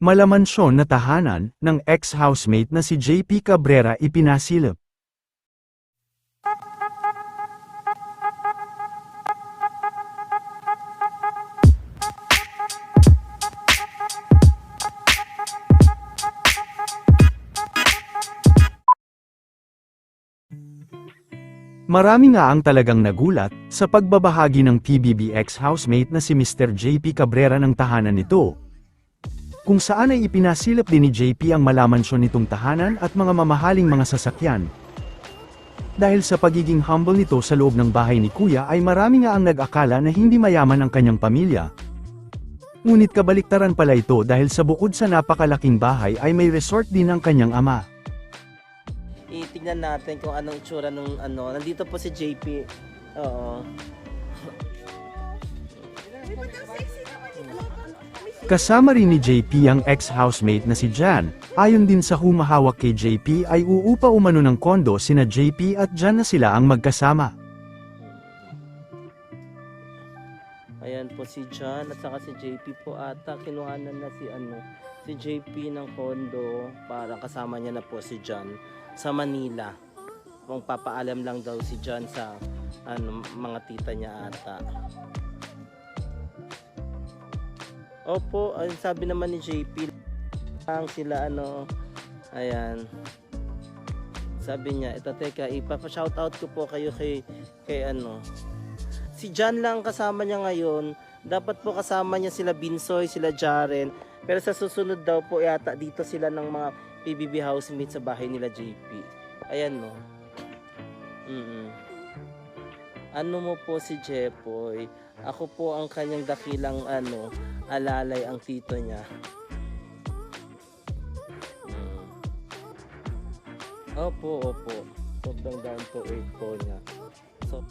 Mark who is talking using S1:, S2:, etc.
S1: Malamansyon na tahanan ng ex-housemate na si JP Cabrera ipinasilip. Marami nga ang talagang nagulat sa pagbabahagi ng PBB ex-housemate na si Mr. JP Cabrera ng tahanan nito, kung saan ay ipinasilip din ni JP ang malamansyon nitong tahanan at mga mamahaling mga sasakyan. Dahil sa pagiging humble nito sa loob ng bahay ni Kuya ay marami nga ang nag-akala na hindi mayaman ang kanyang pamilya. Ngunit kabaliktaran pala ito dahil sa bukod sa napakalaking bahay ay may resort din ang kanyang ama.
S2: Itignan natin kung anong itsura nung ano. Nandito po si JP. Oo.
S1: Kasama rin ni JP ang ex-housemate na si Jan. Ayon din sa humahawak kay JP ay uupa umano ng kondo sina JP at Jan na sila ang magkasama.
S2: Ayan po si John at saka si JP po ata. Kinuhanan na si JP ng kondo para kasama niya na po si John sa Manila. Kung papaalam lang daw si John sa mga tita niya ata. Opo, ay sabi naman ni JP lang sila ayan. Sabi niya, ito teka, ipapa-shoutout ko po kayo kay si John lang kasama niya ngayon. Dapat po kasama niya sila Binsoy, sila Jaren. Pero sa susunod daw po yata dito sila ng mga PBB housemate sa bahay nila JP. Ayan no. Ano mo po si Jepoy? Ako po ang kanyang dakilang alalay ang tito niya. Opo. Sobrang down to earth po niya. So,